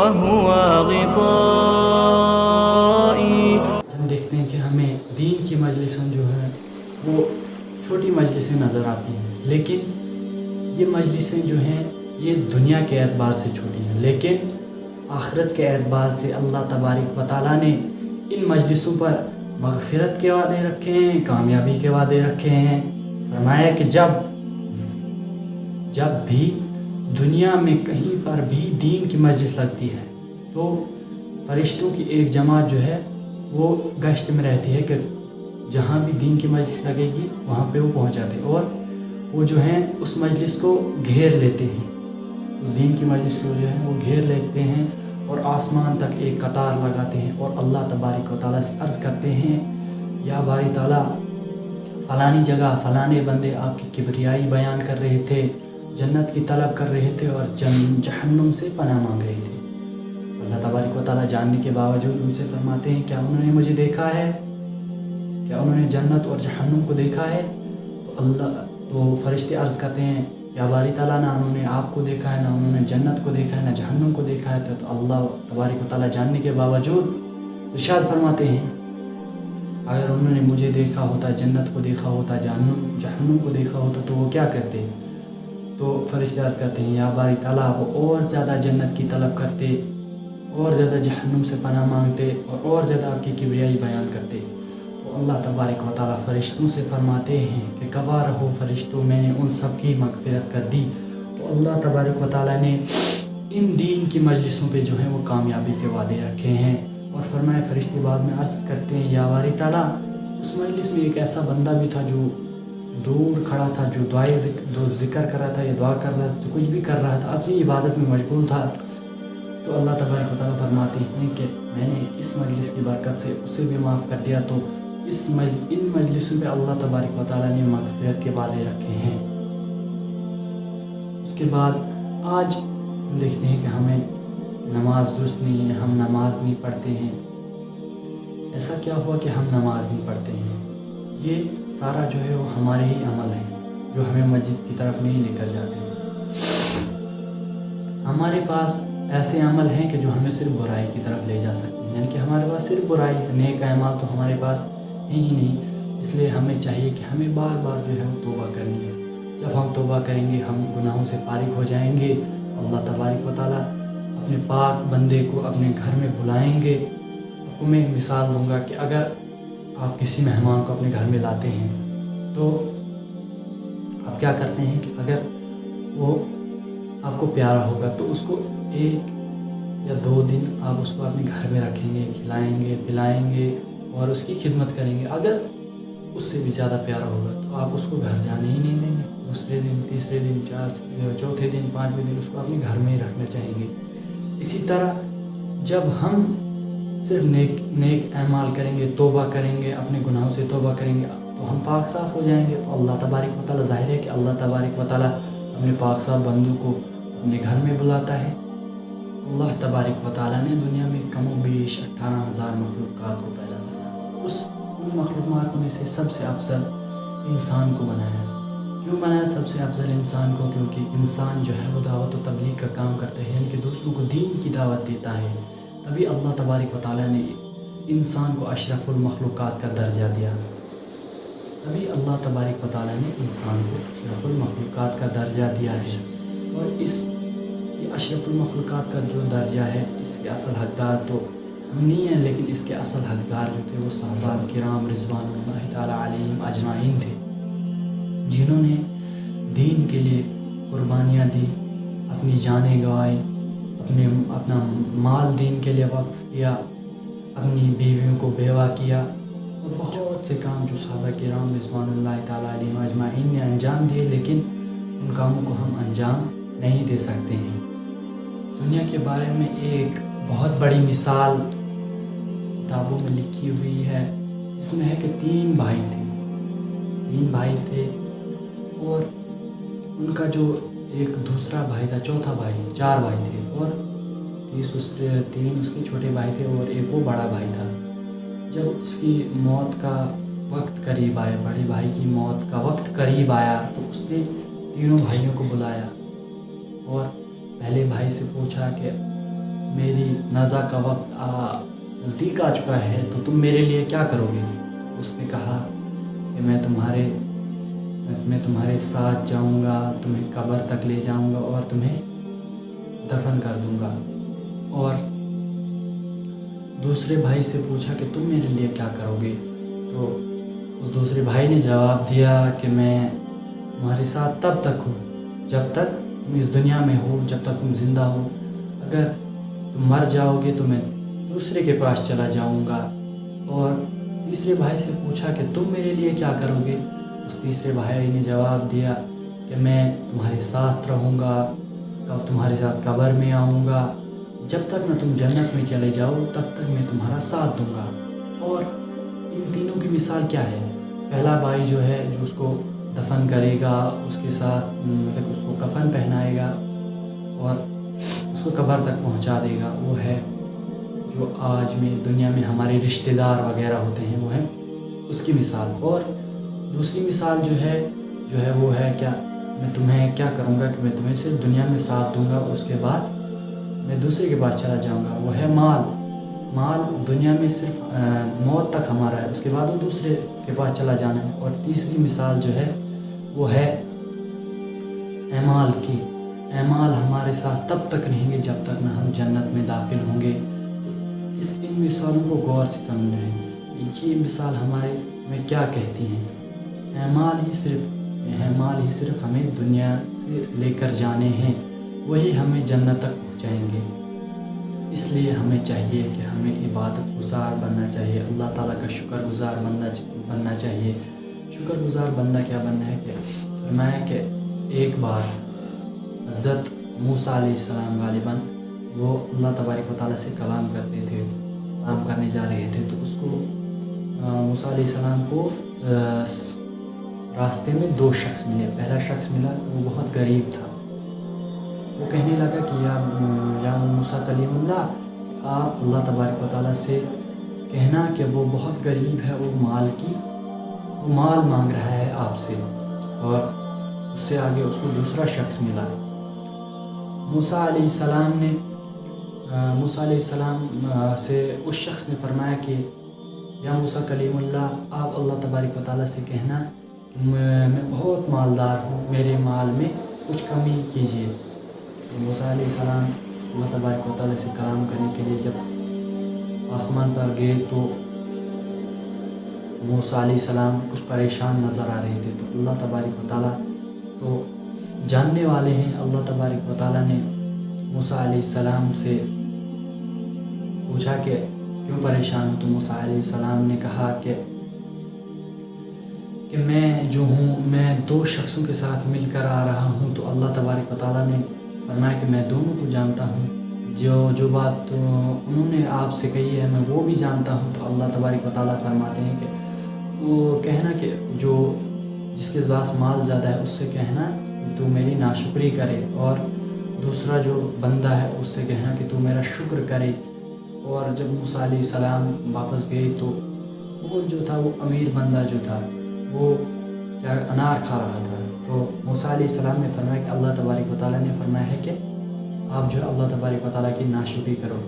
وهو غطائي. ہم دیکھتے ہیں کہ ہمیں دین کی مجلسیں جو ہیں وہ چھوٹی مجلسیں نظر آتی ہیں، لیکن یہ مجلسیں جو ہیں یہ دنیا کے اعتبار سے چھوٹی ہیں، لیکن آخرت کے اعتبار سے اللہ تبارک و تعالیٰ نے ان مجلسوں پر مغفرت کے وعدے رکھے ہیں، کامیابی کے وعدے رکھے ہیں. فرمایا کہ جب بھی دنیا میں کہیں پر بھی دین کی مجلس لگتی ہے تو فرشتوں کی ایک جماعت جو ہے وہ گشت میں رہتی ہے کہ جہاں بھی دین کی مجلس لگے گی وہاں پہ وہ پہنچ جاتے ہیں، اور وہ جو ہیں اس مجلس کو گھیر لیتے ہیں، اس دین کی مجلس کو جو ہے وہ گھیر لیتے ہیں اور آسمان تک ایک قطار لگاتے ہیں اور اللہ تبارک و تعالیٰ سے عرض کرتے ہیں یا باری تعالیٰ فلانی جگہ فلانے بندے آپ کی کبریائی بیان کر رہے تھے، جنت کی طلب کر رہے تھے اور جہنم سے پناہ مانگ رہے تھے. اللہ تبارک و تعالیٰ جاننے کے باوجود ان سے فرماتے ہیں کیا انہوں نے مجھے دیکھا ہے، کیا انہوں نے جنت اور جہنم کو دیکھا ہے؟ تو فرشتے عرض کرتے ہیں یا باری تعالیٰ نہ انہوں نے آپ کو دیکھا ہے، نہ انہوں نے جنت کو دیکھا ہے، نہ جہنم کو دیکھا ہے. تو اللہ تبارک و تعالیٰ جاننے کے باوجود ارشاد فرماتے ہیں اگر انہوں نے مجھے دیکھا ہوتا، جنت کو دیکھا ہوتا، جہنم کو دیکھا ہوتا تو وہ کیا کرتے؟ تو فرشتے عرض کرتے ہیں یا باری تعالیٰ وہ اور زیادہ جنت کی طلب کرتے، اور زیادہ جہنم سے پناہ مانگتے اور زیادہ آپ کی کبریائی بیان کرتے. تو اللہ تبارک و تعالیٰ فرشتوں سے فرماتے ہیں کہ گواہ رہو فرشتوں میں نے ان سب کی مغفرت کر دی. تو اللہ تبارک و تعالیٰ نے ان دین کی مجلسوں پہ جو ہیں وہ کامیابی کے وعدے رکھے ہیں. اور فرمائے فرشتے بعد میں عرض کرتے ہیں یا باری تعالیٰ اس مجلس میں ایک ایسا بندہ بھی تھا جو دور کھڑا تھا، جو ذکر کر رہا تھا یا دعا کر رہا تھا، جو کچھ بھی کر رہا تھا، اپنی عبادت میں مشغول تھا. تو اللہ تبارک و تعالیٰ فرماتے ہیں کہ میں نے اس مجلس کی برکت سے اسے بھی معاف کر دیا. تو ان مجلسوں پہ اللہ تبارک و تعالیٰ نے مغفرت کے وعدے رکھے ہیں. اس کے بعد آج ہم دیکھتے ہیں کہ ہمیں نماز درست نہیں ہے، ہم نماز نہیں پڑھتے ہیں. ایسا کیا ہوا کہ ہم نماز نہیں پڑھتے ہیں؟ یہ سارا جو ہے وہ ہمارے ہی عمل ہیں جو ہمیں مسجد کی طرف نہیں لے کر جاتے ہیں. ہمارے پاس ایسے عمل ہیں کہ جو ہمیں صرف برائی کی طرف لے جا سکتے ہیں، یعنی کہ ہمارے پاس صرف برائی ہے، نیک اعمال تو ہمارے پاس ہے ہی نہیں. اس لیے ہمیں چاہیے کہ ہمیں بار بار جو ہے وہ توبہ کرنی ہے. جب ہم توبہ کریں گے ہم گناہوں سے فارغ ہو جائیں گے. اللہ تبارک و تعالیٰ اپنے پاک بندے کو اپنے گھر میں بلائیں گے. آپ کو میں ایک مثال دوں گا کہ اگر آپ کسی مہمان کو اپنے گھر میں لاتے ہیں تو آپ کیا کرتے ہیں کہ اگر وہ آپ کو پیارا ہوگا تو اس کو 1 یا 2 دن آپ اس کو اپنے گھر میں رکھیں گے، کھلائیں گے، پلائیں گے اور اس کی خدمت کریں گے. اگر اس سے بھی زیادہ پیارا ہوگا تو آپ اس کو گھر جانے ہی نہیں دیں گے. دوسرے دن، تیسرے دن، چوتھے دن، 5ویں دن اس کو اپنے گھر میں ہی رکھنا چاہیں گے. اسی طرح جب ہم صرف نیک اعمال کریں گے، توبہ کریں گے، اپنے گناہوں سے توبہ کریں گے تو ہم پاک صاف ہو جائیں گے. تو اللہ تبارک و تعالیٰ ظاہر ہے کہ اللہ تبارک و تعالیٰ اپنے پاک صاف بندوں کو اپنے گھر میں بلاتا ہے. اللہ تبارک و تعالیٰ نے دنیا میں کم و بیش 18,000 مخلوقات کو پیدا کیا. ان مخلوقات میں سے سب سے افضل انسان کو بنایا. کیوں بنایا سب سے افضل انسان کو؟ کیونکہ انسان جو ہے وہ دعوت و تبلیغ کا کام کرتا ہے، یعنی کہ دوسروں کو دین کی دعوت دیتا ہے. تبھی اللہ تبارک و تعالیٰ نے انسان کو اشرف المخلوقات کا درجہ دیا. تبھی اللہ تبارک و تعالیٰ نے انسان کو اشرف المخلوقات کا درجہ دیا ہے. اور یہ اشرف المخلوقات کا جو درجہ ہے اس کے اصل حقدار تو ہم نہیں ہیں، لیکن اس کے اصل حقدار جو تھے وہ صحابہ کرام رضوان اللہ تعالیٰ علیہم اجمعین تھے، جنہوں نے دین کے لیے قربانیاں دی، اپنی جانیں گنوائی، اپنا مال دین کے لیے وقف کیا، اپنی بیویوں کو بیوہ کیا، اور بہت سے کام جو صحابہ کرام رضوان اللہ تعالیٰ علیہم اجمعین نے انجام دیے، لیکن ان کاموں کو ہم انجام نہیں دے سکتے ہیں. دنیا کے بارے میں ایک بہت بڑی مثال کتابوں میں لکھی ہوئی ہے، جس میں ہے کہ 3 بھائی تھے اور ان کا جو ایک دوسرا بھائی تھا، چوتھا بھائی، 4 بھائی تھے اور 3 اس کے چھوٹے بھائی تھے اور ایک وہ بڑا بھائی تھا. جب اس کی موت کا وقت قریب آیا، بڑے بھائی کی موت کا وقت قریب آیا تو اس نے تینوں بھائیوں کو بلایا اور پہلے بھائی سے پوچھا کہ میری نزا کا وقت نزدیک آ چکا ہے تو تم میرے لیے کیا کرو گے؟ اس نے کہا کہ میں تمہارے ساتھ جاؤں گا، تمہیں قبر تک لے جاؤں گا اور تمہیں دفن کر دوں گا۔ اور دوسرے بھائی سے پوچھا کہ تم میرے لیے کیا کرو گے؟ تو اس دوسرے بھائی نے جواب دیا کہ میں تمہارے ساتھ تب تک ہوں جب تک تم اس دنیا میں ہو، جب تک تم زندہ ہو۔ اگر تم مر جاؤ گے تو میں دوسرے کے پاس چلا جاؤں گا۔ اور تیسرے بھائی سے پوچھا کہ تم میرے لیے کیا کرو گے؟ اس تیسرے بھائی نے جواب دیا کہ میں تمہارے ساتھ رہوں گا، تمہارے ساتھ قبر میں آؤں گا، جب تک نہ تم جنت میں چلے جاؤ تب تک میں تمہارا ساتھ دوں گا۔ اور ان تینوں کی مثال کیا ہے؟ پہلا بھائی جو ہے جو اس کو دفن کرے گا، اس کے ساتھ اس کو کفن پہنائے گا اور اس کو قبر تک پہنچا دے گا، وہ ہے جو آج میں دنیا میں ہمارے رشتہ دار وغیرہ ہوتے ہیں، وہ ہے اس کی مثال۔ اور دوسری مثال جو ہے وہ ہے کیا، میں تمہیں کیا کروں گا کہ میں تمہیں صرف دنیا میں ساتھ دوں گا، اس کے بعد میں دوسرے کے پاس چلا جاؤں گا، وہ ہے مال دنیا میں صرف موت تک ہمارا ہے، اس کے بعد وہ دوسرے کے پاس چلا جانا ہے۔ اور تیسری مثال جو ہے وہ ہے اعمال کی، اعمال ہمارے ساتھ تب تک رہیں گے جب تک نہ ہم جنت میں داخل ہوں گے۔ تو ان مثالوں کو غور سے سمجھنا ہے کہ یہ مثال ہمارے میں کیا کہتی ہیں۔ اعمال ہی صرف ہمیں دنیا سے لے کر جانے ہیں، وہی ہمیں جنت تک پہنچائیں گے۔ اس لیے ہمیں چاہیے کہ ہمیں عبادت گزار بننا چاہیے، اللہ تعالیٰ کا شکر گزار بننا چاہیے۔ شکر گزار بندہ کیا بننا ہے کہ فرمایا کہ ایک بار حضرت موسیٰ علیہ السلام غالباً وہ اللہ تبارک و تعالیٰ سے کلام کرتے تھے، کلام کرنے جا رہے تھے، تو اس کو موسیٰ علیہ السلام کو راستے میں 2 شخص ملے۔ پہلا شخص ملا وہ بہت غریب تھا، وہ کہنے لگا کہ یا موسیٰ کلیم اللہ، آپ اللہ تبارک و تعالیٰ سے کہنا کہ وہ بہت غریب ہے، وہ مال مانگ رہا ہے آپ سے۔ اور اس سے آگے اس کو دوسرا شخص ملا۔ موسیٰ علیہ السلام سے اس شخص نے فرمایا کہ یا موسیٰ کلیم اللہ، آپ اللہ تبارک و تعالیٰ سے کہنا کہ میں بہت مالدار ہوں، میرے مال میں کچھ کمی کیجیے۔ تو موسیٰ علیہ السلام اللہ تبارک و تعالیٰ سے کلام کرنے کے لیے جب آسمان پر گئے تو موسیٰ علیہ السلام کچھ پریشان نظر آ رہے تھے۔ تو اللہ تبارک و تعالیٰ تو جاننے والے ہیں، اللہ تبارک و تعالیٰ نے موسیٰ علیہ السلام سے پوچھا کہ کیوں پریشان ہو؟ تو موسیٰ علیہ السلام نے کہا کہ میں جو ہوں، میں 2 شخصوں کے ساتھ مل کر آ رہا ہوں، تو اللہ تبارک و تعالیٰ نے فرمایا کہ میں دونوں کو جانتا ہوں، جو بات انہوں نے آپ سے کہی ہے میں وہ بھی جانتا ہوں۔ تو اللہ تبارک و تعالیٰ فرماتے ہیں کہ وہ کہنا کہ جس کے پاس مال زیادہ ہے اس سے کہنا کہ تو میری ناشکری کرے، اور دوسرا جو بندہ ہے اس سے کہنا کہ تو میرا شکر کرے۔ اور جب موسیٰ علیہ السلام واپس گئے تو وہ جو تھا، وہ امیر بندہ جو تھا، وہ انار کھا رہا تھا۔ تو موسیٰ علیہ السلام نے فرمایا کہ اللہ تبارک و تعالیٰ نے فرمایا ہے کہ آپ جو ہے اللہ تبارک و تعالیٰ کی ناشکری کرو۔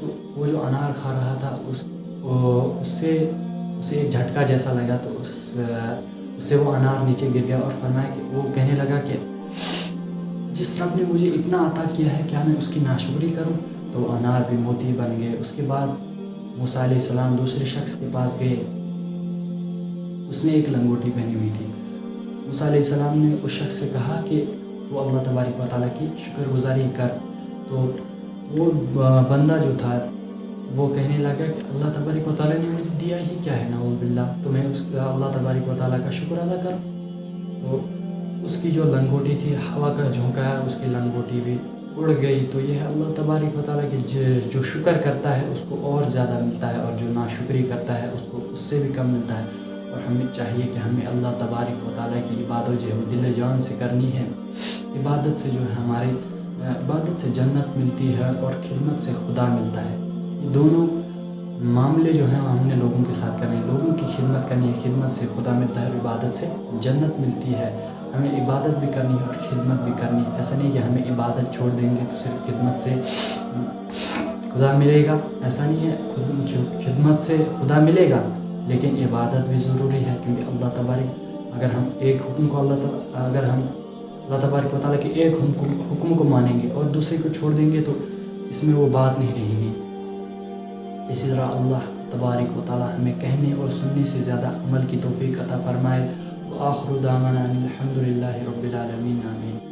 تو وہ جو انار کھا رہا تھا اس سے ایک جھٹکا جیسا لگا، تو اس سے وہ انار نیچے گر گیا، اور فرمایا کہ وہ کہنے لگا کہ جس رب نے مجھے اتنا عطا کیا ہے کیا میں اس کی ناشکری کروں؟ تو انار بھی موتی بن گئے۔ اس کے بعد موسیٰ علیہ السلام دوسرے شخص کے پاس گئے، اس نے ایک لنگوٹی پہنی ہوئی تھی۔ موسیٰ علیہ السلام نے اس شخص سے کہا کہ وہ اللہ تبارک و تعالیٰ کی شکر گزاری کر۔ تو وہ بندہ جو تھا وہ کہنے لگا کہ اللہ تبارک و تعالیٰ نے مجھے دیا ہی کیا ہے، نعوذ باللہ، تو میں اللہ تبارک و تعالیٰ کا شکر ادا کروں۔ تو اس کی جو لنگوٹی تھی، ہوا کا جھونکا ہے، اس کی لنگوٹی بھی اڑ گئی۔ تو یہ ہے اللہ تبارک و تعالیٰ کی جو شکر کرتا ہے اس کو اور زیادہ ملتا ہے، اور جو ناشکری کرتا ہے اس کو اس سے بھی کم ملتا ہے۔ اور ہمیں چاہیے کہ ہمیں اللہ تبارک و تعالیٰ کی عبادت جو ہے وہ دل جان سے کرنی ہے۔ عبادت سے جو ہے عبادت سے جنت ملتی ہے اور خدمت سے خدا ملتا ہے۔ یہ دونوں معاملے جو ہیں ہم نے لوگوں کے ساتھ کرنے ہیں، لوگوں کی خدمت کرنی ہے، خدمت سے خدا ملتا ہے، اور عبادت سے جنت ملتی ہے۔ ہمیں عبادت بھی کرنی ہے اور خدمت بھی کرنی ہے، ایسا نہیں کہ ہمیں عبادت چھوڑ دیں گے تو صرف خدمت سے خدا ملے گا ایسا نہیں ہے، خدمت سے خدا ملے گا، لیکن عبادت بھی ضروری ہے، کیونکہ اللہ تبارک اگر ہم ایک حکم کو اگر ہم اللہ تبارک و تعالیٰ کے ایک حکم کو مانیں گے اور دوسرے کو چھوڑ دیں گے تو اس میں وہ بات نہیں رہے گی۔ اسی طرح اللہ تبارک و تعالیٰ ہمیں کہنے اور سننے سے زیادہ عمل کی توفیق عطا فرمائے۔ وآخر دعوانا الحمد للہ رب العالمین، آمین۔